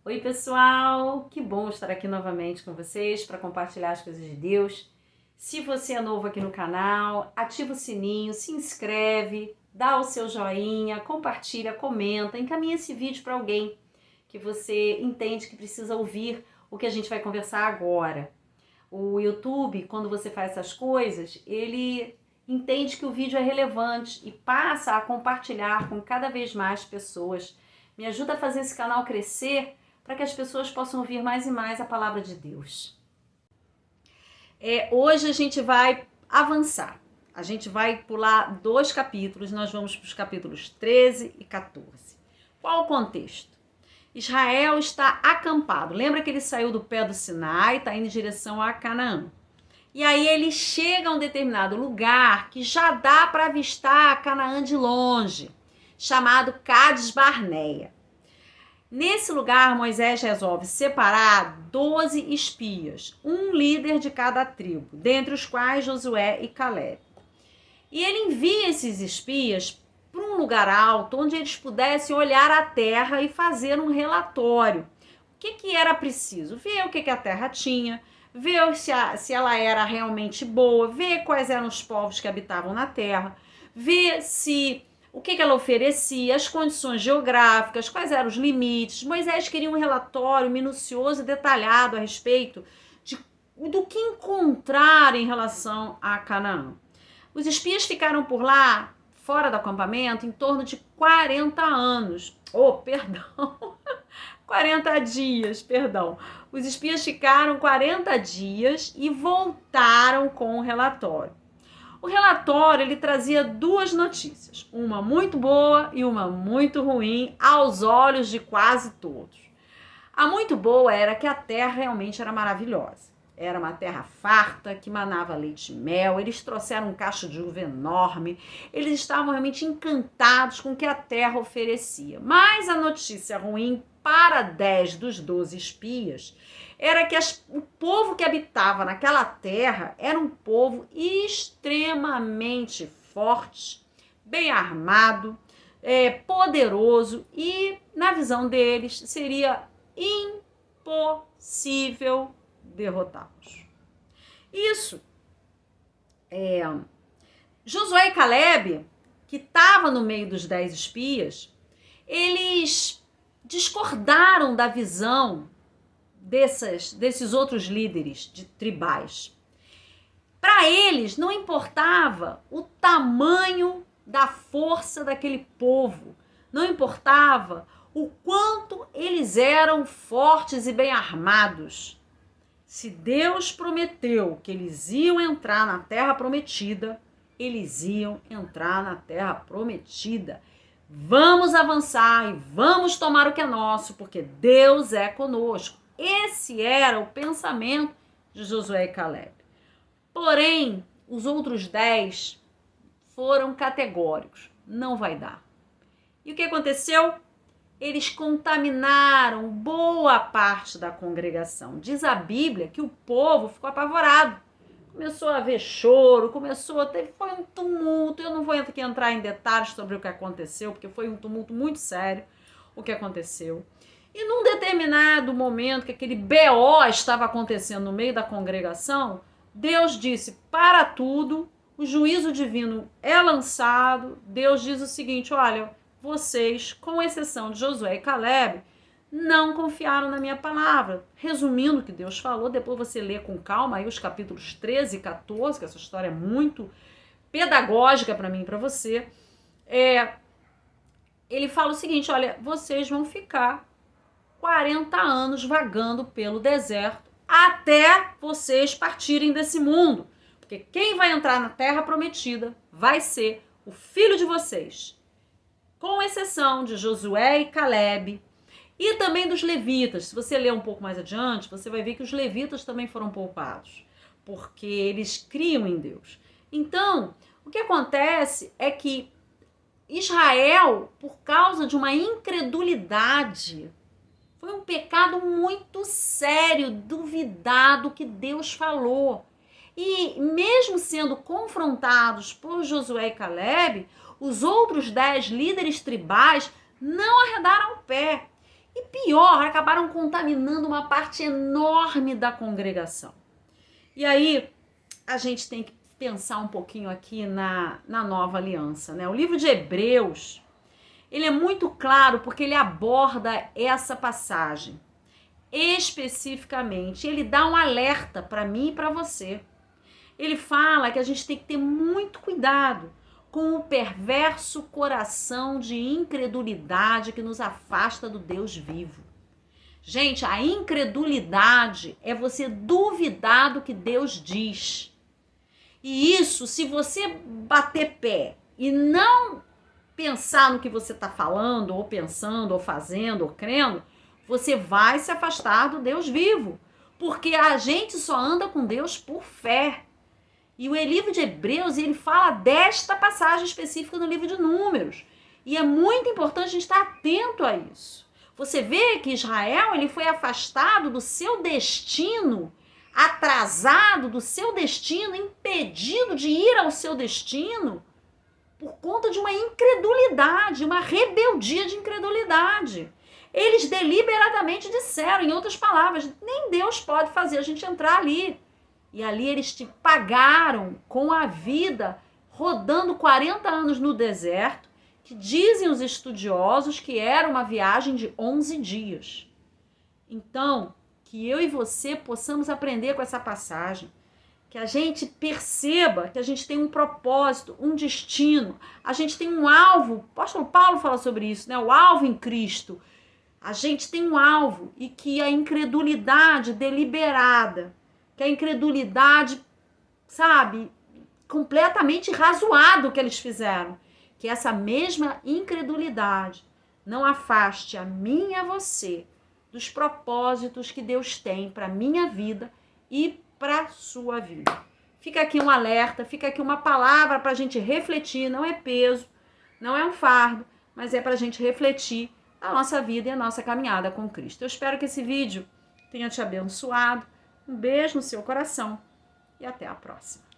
Oi, pessoal! Que bom estar aqui novamente com vocês para compartilhar as coisas de Deus. Se você é novo aqui no canal, ativa o sininho, se inscreve, dá o seu joinha, compartilha, comenta, encaminha esse vídeo para alguém que você entende que precisa ouvir o que a gente vai conversar agora. O YouTube, quando você faz essas coisas, ele entende que o vídeo é relevante e passa a compartilhar com cada vez mais pessoas. Me ajuda a fazer esse canal crescer para que as pessoas possam ouvir mais e mais a palavra de Deus. Hoje a gente vai avançar. A gente vai pular 2 capítulos, nós vamos para os capítulos 13 e 14. Qual o contexto? Israel está acampado. Lembra que ele saiu do pé do Sinai, está indo em direção a Canaã. E aí ele chega a um determinado lugar que já dá para avistar Canaã de longe, chamado Cades Barneia. Nesse lugar, Moisés resolve separar 12 espias, um líder de cada tribo, dentre os quais Josué e Caleb. E ele envia esses espias para um lugar alto, onde eles pudessem olhar a terra e fazer um relatório. O que era preciso? Ver o que a terra tinha, ver se ela era realmente boa, ver quais eram os povos que habitavam na terra, ver o que ela oferecia, as condições geográficas, quais eram os limites. Moisés queria um relatório minucioso e detalhado a respeito do que encontrar em relação a Canaã. Os espias ficaram por lá, fora do acampamento, em torno de 40 anos. 40 dias, perdão. Os espias ficaram 40 dias e voltaram com o relatório. O relatório ele trazia 2 notícias, uma muito boa e uma muito ruim aos olhos de quase todos. A muito boa era que a terra realmente era maravilhosa. Era uma terra farta, que manava leite e mel, eles trouxeram um cacho de uva enorme, eles estavam realmente encantados com o que a terra oferecia. Mas a notícia ruim para 10 dos 12 espias era que o povo que habitava naquela terra era um povo extremamente forte, bem armado, poderoso e, na visão deles, seria impossível derrotá-los. Isso. Josué e Caleb, que estavam no meio dos 10 espias, eles discordaram da visão desses outros líderes de tribais. Para eles não importava o tamanho da força daquele povo, não importava o quanto eles eram fortes e bem armados. Se Deus prometeu que eles iam entrar na terra prometida, eles iam entrar na terra prometida. Vamos avançar e vamos tomar o que é nosso, porque Deus é conosco. Esse era o pensamento de Josué e Caleb. Porém, os outros 10 foram categóricos. Não vai dar. E o que aconteceu? Eles contaminaram boa parte da congregação. Diz a Bíblia que o povo ficou apavorado. Começou a haver choro, foi um tumulto. Eu não vou aqui entrar em detalhes sobre o que aconteceu, porque foi um tumulto muito sério o que aconteceu. E num determinado momento que aquele BO estava acontecendo no meio da congregação, Deus disse: para tudo, o juízo divino é lançado. Deus diz o seguinte: olha, vocês, com exceção de Josué e Caleb, não confiaram na minha palavra. Resumindo o que Deus falou, depois você lê com calma aí os capítulos 13 e 14, que essa história é muito pedagógica para mim e para você. Ele fala o seguinte: olha, vocês vão ficar 40 anos vagando pelo deserto até vocês partirem desse mundo. Porque quem vai entrar na terra prometida vai ser o filho de vocês. Com exceção de Josué e Caleb e também dos levitas. Se você ler um pouco mais adiante, você vai ver que os levitas também foram poupados, porque eles criam em Deus. Então, o que acontece é que Israel, por causa de uma incredulidade, foi um pecado muito sério, duvidar do que Deus falou. E mesmo sendo confrontados por Josué e Caleb, os outros 10 líderes tribais não arredaram o pé. E pior, acabaram contaminando uma parte enorme da congregação. E aí, a gente tem que pensar um pouquinho aqui na nova aliança, né? O livro de Hebreus, ele é muito claro porque ele aborda essa passagem especificamente. Ele dá um alerta para mim e para você. Ele fala que a gente tem que ter muito cuidado com o perverso coração de incredulidade que nos afasta do Deus vivo. Gente, a incredulidade é você duvidar do que Deus diz. E isso, se você bater pé e não pensar no que você está falando, ou pensando, ou fazendo, ou crendo, você vai se afastar do Deus vivo. Porque a gente só anda com Deus por fé. E o livro de Hebreus, ele fala desta passagem específica no livro de Números. E é muito importante a gente estar atento a isso. Você vê que Israel, ele foi afastado do seu destino, atrasado do seu destino, impedido de ir ao seu destino, por conta de uma incredulidade, uma rebeldia de incredulidade. Eles deliberadamente disseram, em outras palavras, nem Deus pode fazer a gente entrar ali. E ali eles te pagaram com a vida, rodando 40 anos no deserto, que dizem os estudiosos que era uma viagem de 11 dias. Então, que eu e você possamos aprender com essa passagem, que a gente perceba que a gente tem um propósito, um destino, a gente tem um alvo. O apóstolo Paulo fala sobre isso, né? O alvo em Cristo. A gente tem um alvo e que a incredulidade deliberada, que a incredulidade, sabe, completamente razoado o que eles fizeram, que essa mesma incredulidade não afaste a mim e a você dos propósitos que Deus tem para a minha vida e para a sua vida. Fica aqui um alerta, fica aqui uma palavra para a gente refletir, não é peso, não é um fardo, mas é para a gente refletir a nossa vida e a nossa caminhada com Cristo. Eu espero que esse vídeo tenha te abençoado. Um beijo no seu coração e até a próxima.